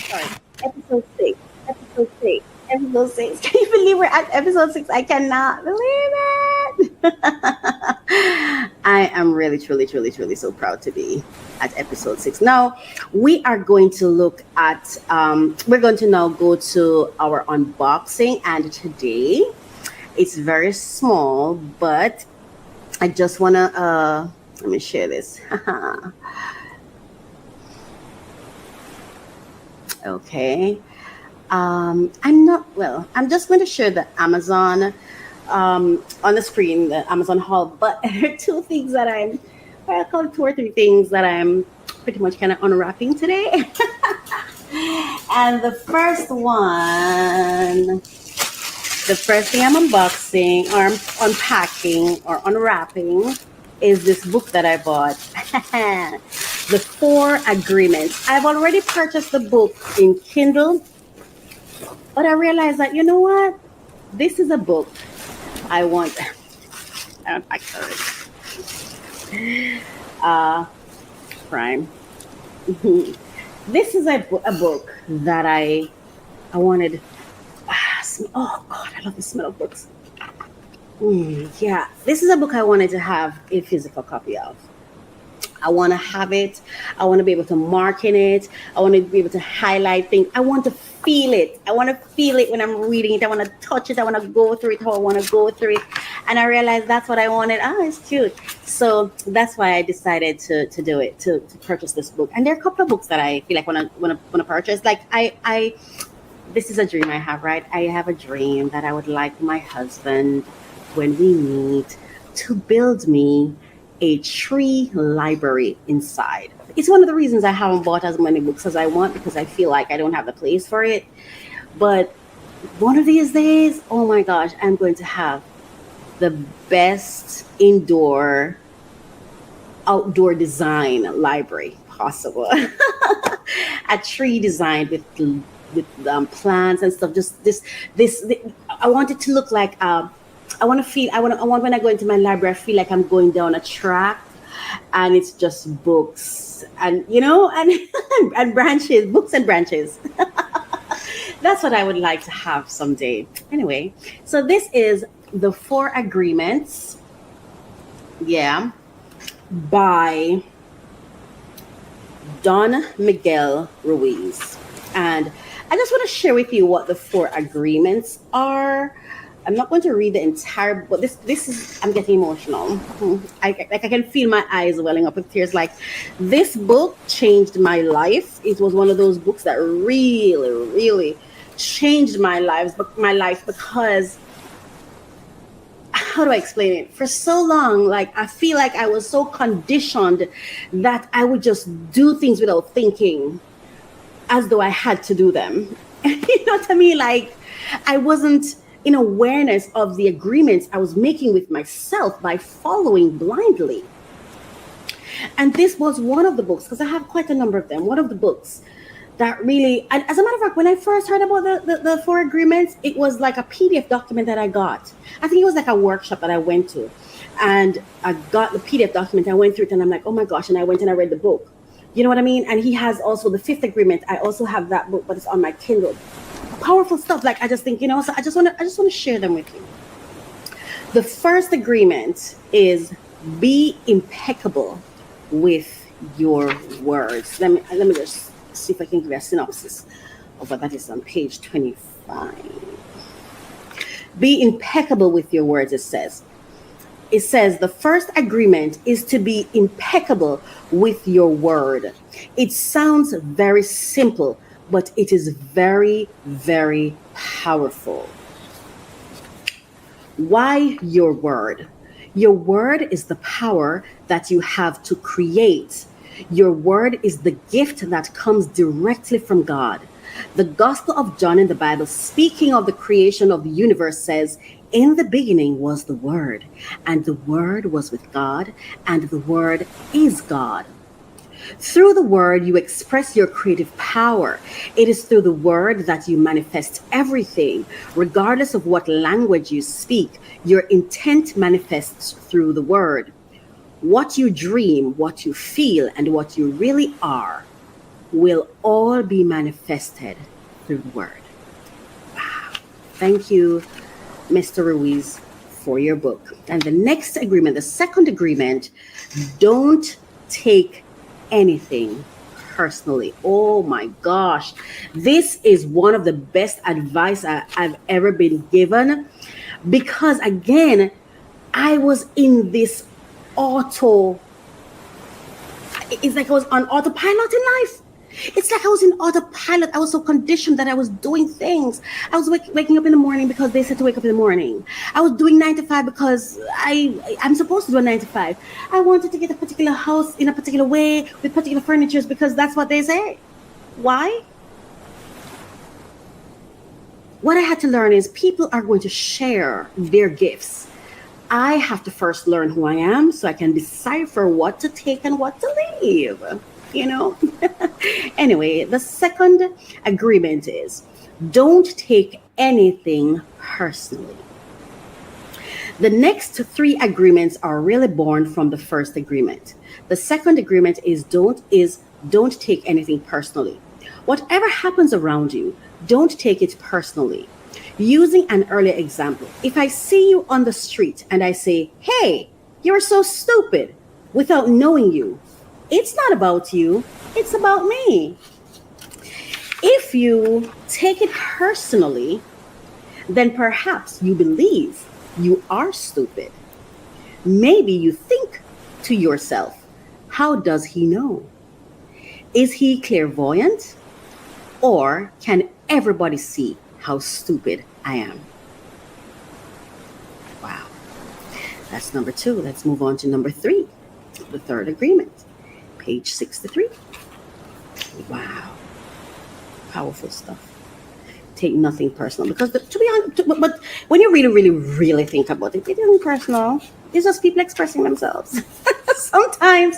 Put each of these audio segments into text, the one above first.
sorry, episode 6. Episode 6. Episode 6. Can you believe we're at episode 6? I cannot believe it. I am really, truly, truly, truly so proud to be at episode 6. Now, we are going to look at, we're going to now go to our unboxing. And today, it's very small, but I just want to, let me share this. Okay. I'm just going to share the Amazon on the screen, the Amazon haul, but there are I call it 2 or 3 things that I'm pretty much kind of unwrapping today. And the first thing I'm unboxing or I'm unpacking or unwrapping is this book that I bought. The 4 Agreements. I've already purchased the book in Kindle, but I realized that, you know what? This is a book I want. I unpacked it. Prime. This is a book that I wanted. Oh God, I love the smell of books. Yeah, this is a book I wanted to have a physical copy of. I want to have it. I want to be able to mark in it. I want to be able to highlight things. I want to feel it. I want to feel it when I'm reading it. I want to touch it. I want to go through it how I want to go through it. And I realized that's what I wanted. It's cute. So that's why I decided to do it, to purchase this book. And there are a couple of books that I feel like want to purchase. Like this is a dream I have, right? I have a dream that I would like my husband, when we meet, to build me a tree library inside. It's one of the reasons I haven't bought as many books as I want, because I feel like I don't have the place for it. But one of these days, oh my gosh, I'm going to have the best outdoor design library possible. A tree designed with plants and stuff. Just this. I want it to look like. I want when I go into my library, I feel like I'm going down a track, and it's just books and and branches, books and branches. That's what I would like to have someday. Anyway, so this is the 4 Agreements. Yeah, by Don Miguel Ruiz, and I just want to share with you what the 4 Agreements are. I'm not going to read the entire book. This is, I'm getting emotional. I can feel my eyes welling up with tears. Like, this book changed my life. It was one of those books that really, really changed my life because, how do I explain it? For so long, like, I feel like I was so conditioned that I would just do things without thinking, as though I had to do them. You know what I mean? Like, I wasn't in awareness of the agreements I was making with myself by following blindly. And this was one of the books, because I have quite a number of them, one of the books that really, and as a matter of fact, when I first heard about the 4 Agreements, it was like a PDF document that I got. I think it was like a workshop that I went to, and I got the PDF document, I went through it, and I'm like, oh my gosh, and I went and I read the book. You know what I mean? And he has also the 5th Agreement. I also have that book, but it's on my Kindle. Powerful stuff. Like, I just think, so I just want to share them with you. The first agreement is be impeccable with your words. Let me just see if I can give you a synopsis of what that is on page 25. Be impeccable with your words, it says. It says the first agreement is to be impeccable with your word. It sounds very simple, but it is very, very powerful. Why your word? Your word is the power that you have to create. Your word is the gift that comes directly from God. The Gospel of John in the Bible, speaking of the creation of the universe, says, in the beginning was the Word, and the Word was with God, and the Word is God. Through the word, you express your creative power. It is through the word that you manifest everything. Regardless of what language you speak, your intent manifests through the word. What you dream, what you feel, and what you really are will all be manifested through the word. Wow. Thank you, Mr. Ruiz, for your book. And the next agreement, the second agreement, don't take anything personally. Oh my gosh. This is one of the best advice I've ever been given, because again, I was in this it's like I was on autopilot in life. It's like I was in autopilot. I was so conditioned that I was doing things. I was waking up in the morning because they said to wake up in the morning. I was doing 9 to 5 because I'm supposed to do a 9 to 5. I wanted to get a particular house in a particular way with particular furnitures because that's what they say. Why? What I had to learn is people are going to share their gifts. I have to first learn who I am so I can decipher what to take and what to leave. Anyway, the second agreement is don't take anything personally. The next 3 agreements are really born from the first agreement. The second agreement is don't take anything personally. Whatever happens around you, don't take it personally. Using an earlier example, if I see you on the street and I say, "Hey, you're so stupid," without knowing you, it's not about you, it's about me. If you take it personally, then perhaps you believe you are stupid. Maybe you think to yourself, how does he know? Is he clairvoyant? Or can everybody see how stupid I am? Wow. That's number 2. Let's move on to number 3, the third agreement. Page 63. Wow. Powerful stuff. Take nothing personal, because to be honest, but when you really think about it, it isn't personal. It's just people expressing themselves. sometimes,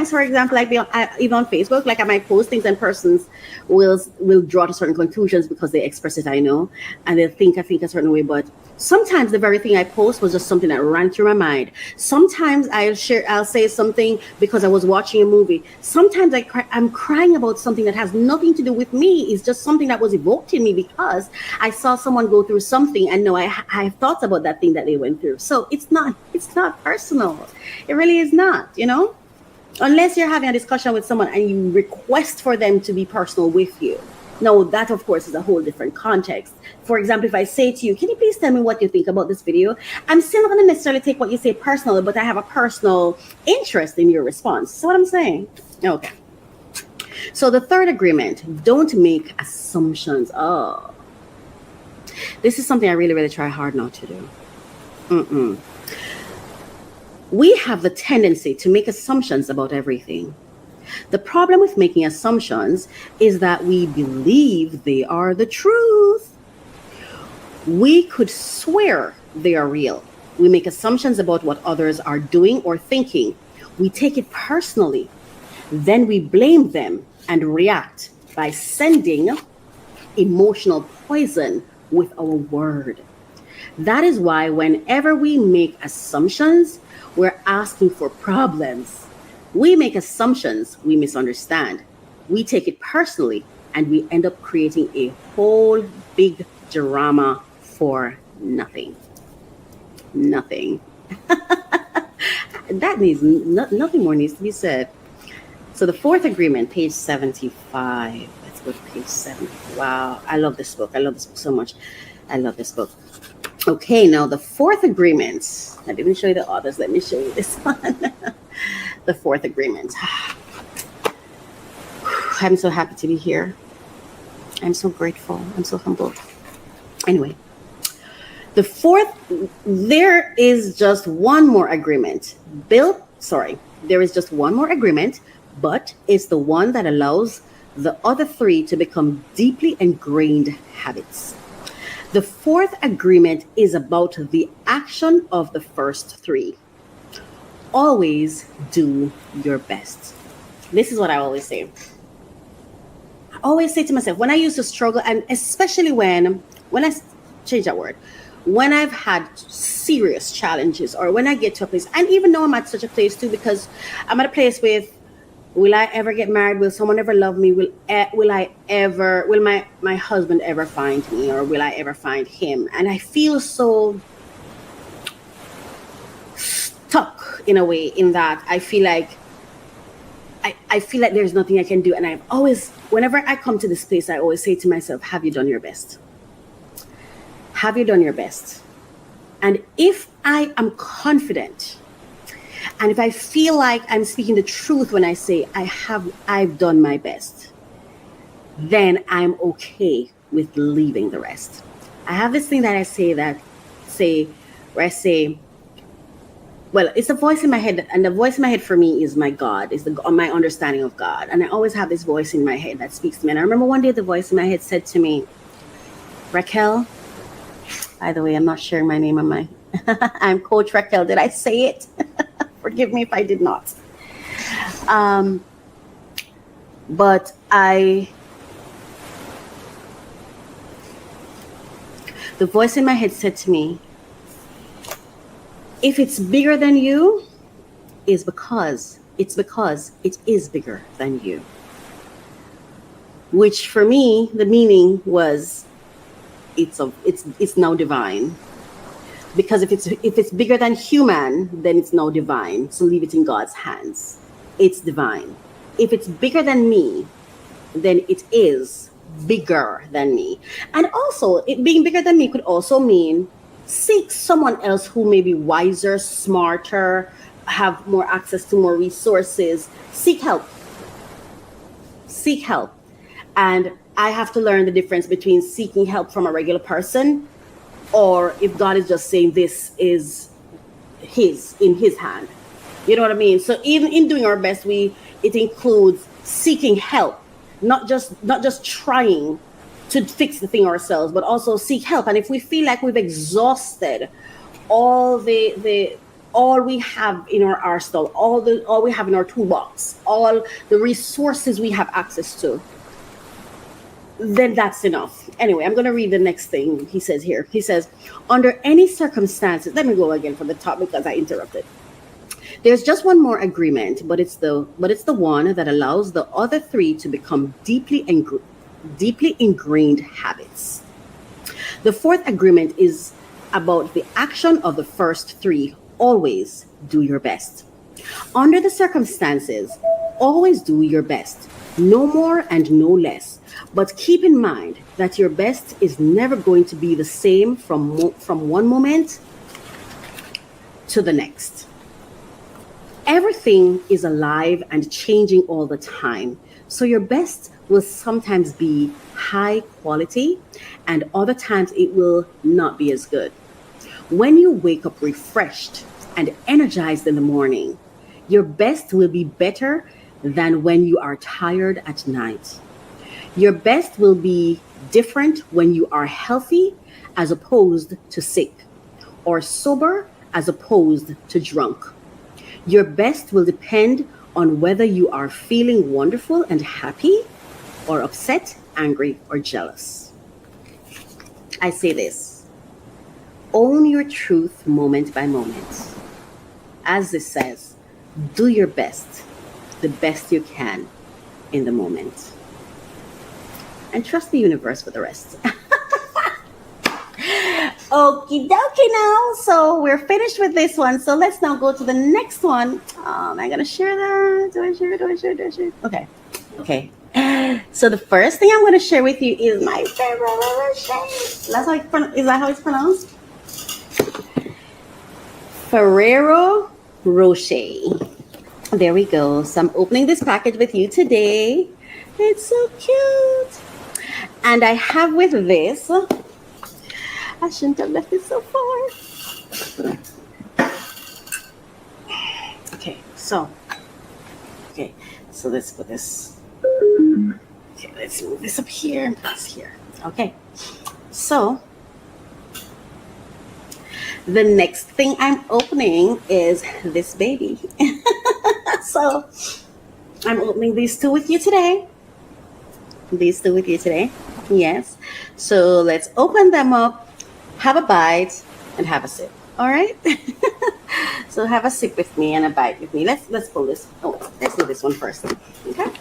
for example, like even on Facebook, like I might post things and persons will draw to certain conclusions because they express it, I know, and they think I think a certain way, but sometimes the very thing I post was just something that ran through my mind. Sometimes I'll say something because I was watching a movie. Sometimes I'm crying about something that has nothing to do with me. It's just something that was evoked in me because I saw someone go through something, and I have thoughts about that thing that they went through. So it's not personal. It really is not, unless you're having a discussion with someone and you request for them to be personal with you. Now, that, of course, is a whole different context. For example, if I say to you, "Can you please tell me what you think about this video?" I'm still not going to necessarily take what you say personally, but I have a personal interest in your response. See what I'm saying? Okay. So the third agreement, don't make assumptions. Oh, this is something I really try hard not to do. We have the tendency to make assumptions about everything. The problem with making assumptions is that we believe they are the truth. We could swear they are real. We make assumptions about what others are doing or thinking. We take it personally. Then we blame them and react by sending emotional poison with our word. That is why whenever we make assumptions, we're asking for problems. We make assumptions we misunderstand. We take it personally, and we end up creating a whole big drama for nothing. Nothing. That needs nothing more needs to be said. So the fourth agreement, page 75. Let's go to page 70. Wow, I love this book. I love this book so much. I love this book. Okay, now the fourth agreement. I didn't show you the authors. Let me show you this one. The fourth agreement. I'm so happy to be here. I'm so grateful. I'm so humbled. Anyway, there is just one more agreement. There is just one more agreement, but it's the one that allows the other 3 to become deeply ingrained habits. The fourth agreement is about the action of the first 3. Always do your best. This is what I always say. I always say to myself, when I used to struggle, and especially when I change that word, when I've had serious challenges, or when I get to a place, and even though I'm at such a place too, because I'm at a place with Will I ever get married? Will someone ever love me? Will my husband ever find me, or will I ever find him? And I feel so stuck in a way, in that I feel like there's nothing I can do. And I've always, whenever I come to this place, I always say to myself, have you done your best? Have you done your best? And if I am confident, and if I feel like I'm speaking the truth when I say I've done my best, then I'm okay with leaving the rest. I have this thing that I say, well, it's a voice in my head, and the voice in my head for me is my God, is my understanding of God. And I always have this voice in my head that speaks to me. And I remember one day the voice in my head said to me, Racquel, by the way, I'm not sharing my name on my, I'm Coach Racquel. Did I say it? Forgive me if I did not. But the voice in my head said to me, if it's bigger than you, it's because it is bigger than you. Which for me, the meaning was it's now divine. Because if it's bigger than human, then it's now divine. So leave it in God's hands. It's divine. If it's bigger than me, then it is bigger than me. And also, it being bigger than me could also mean seek someone else who may be wiser, smarter, have more access to more resources. Seek help. Seek help. And I have to learn the difference between seeking help from a regular person, or if God is just saying this is in his hand. You know what I mean? So even in doing our best, it includes seeking help, not just trying to fix the thing ourselves, but also seek help. And if we feel like we've exhausted all we have in our arsenal, all we have in our toolbox, all the resources we have access to, then that's enough. Anyway, I'm going to read the next thing he says here. He says, under any circumstances, let me go again from the top because I interrupted. There's just one more agreement, but it's the one that allows the other three to become deeply ingrained habits. The fourth agreement is about the action of the first three. Always do your best. Under the circumstances, always do your best. No more and no less. But keep in mind that your best is never going to be the same from one moment to the next. Everything is alive and changing all the time. So your best will sometimes be high quality, and other times it will not be as good. When you wake up refreshed and energized in the morning, your best will be better than when you are tired at night. Your best will be different when you are healthy as opposed to sick, or sober as opposed to drunk. Your best will depend on whether you are feeling wonderful and happy, or upset, angry, or jealous. I say this: own your truth moment by moment. As this says, do your best, the best you can in the moment. And trust the universe for the rest. Okie dokie now. So we're finished with this one. So let's now go to the next one. Am I going to share that? Do I share? Okay. So the first thing I'm going to share with you is my Ferrero Rocher. Is that how it's pronounced? Ferrero Rocher. There we go. So I'm opening this package with you today. It's so cute. And I have with this, I shouldn't have left it so far. Okay, so let's put this. Okay, let's move this up here. It's here. Okay, so the next thing I'm opening is this baby. So I'm opening these two with you today. Yes. So let's open them up, have a bite, and have a sip. All right. So have a sip with me and a bite with me. Let's pull this. Oh, let's do this one first. Okay.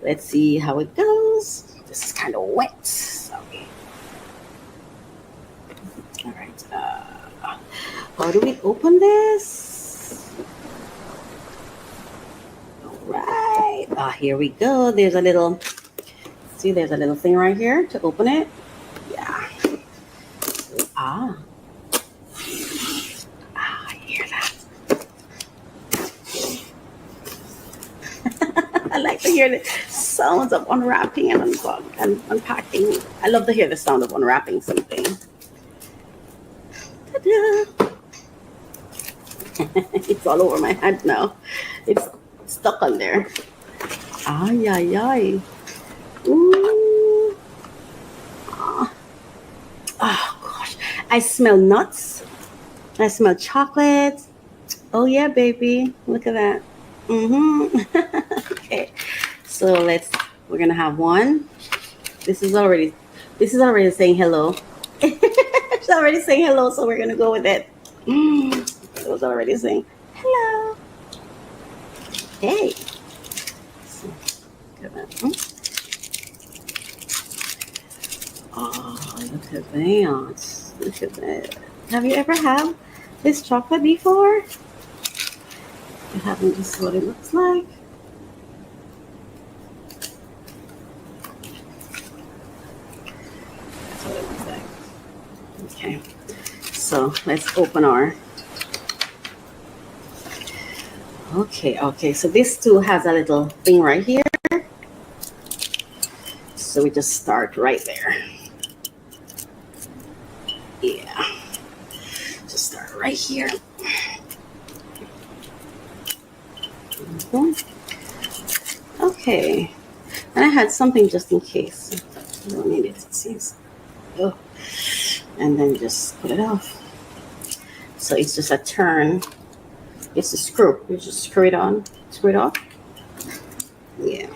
Let's see how it goes. This is kind of wet. So. All right. How do we open this? All right. Here we go. There's a little. See, there's a little thing right here to open it. Yeah. I hear that. I like to hear the sounds of unwrapping and unpacking. I love to hear the sound of unwrapping something. Ta-da! It's all over my hand now. It's stuck on there. Ay, ay, ay. Ooh. Oh, gosh. I smell nuts. I smell chocolate. Oh, yeah, baby. Look at that. Okay. So we're going to have one. This is already saying hello. It's already saying hello, so we're going to go with it. It was already saying hello. Hey. So, look at that. Oh, look at that. Look at that. Have you ever had this chocolate before? You haven't, this is what it looks like. That's what it looks like. Okay. So let's open our. Okay. So this too has a little thing right here. So we just start right there. Yeah. Just start right here. Okay. And I had something just in case. I don't need it, it seems. Oh. And then just put it off. So it's just a turn. It's a screw. You just screw it on. Screw it off. Yeah.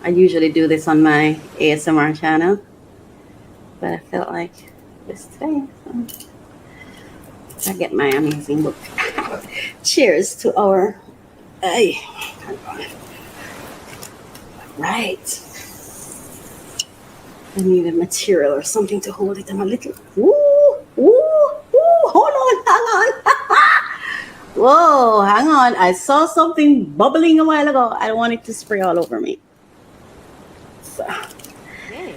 I usually do this on my ASMR channel, but I felt like this today. So I get my amazing book. Cheers to our. Hey, right. I need a material or something to hold it. I'm a little. Hold on, hang on. Whoa, hang on. I saw something bubbling a while ago. I don't want it to spray all over me. So, okay.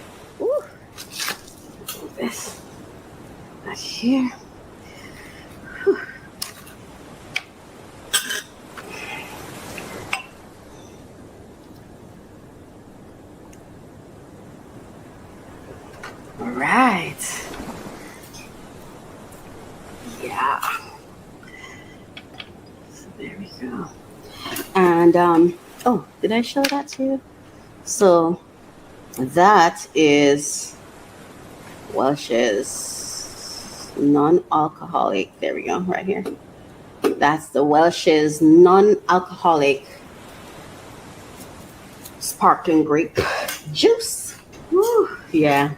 This back here. Whew. All right. Yeah. So there we go. And oh, did I show that to you? So that is Welch's non-alcoholic. There we go, right here. That's the Welch's non-alcoholic sparkling grape juice. Woo, yeah,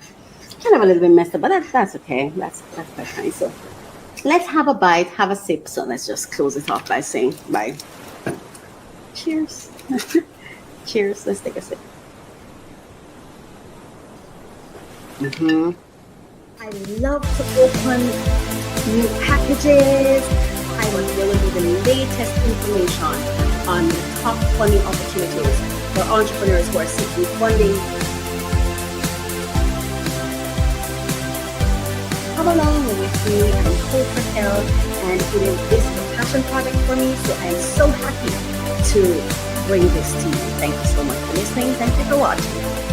kind of a little bit messed up, but that's okay. That's quite fine. So let's have a bite, have a sip. So let's just close it off by saying bye. Cheers. Cheers. Let's take a sip. I love to open new packages. I want to give you the latest information on the top funding opportunities for entrepreneurs who are seeking funding. Come along with me. I'm Coach Racquel, and it is this a passion project for me. So I am so happy to bring this to you. Thank you so much for listening. Thank you for watching.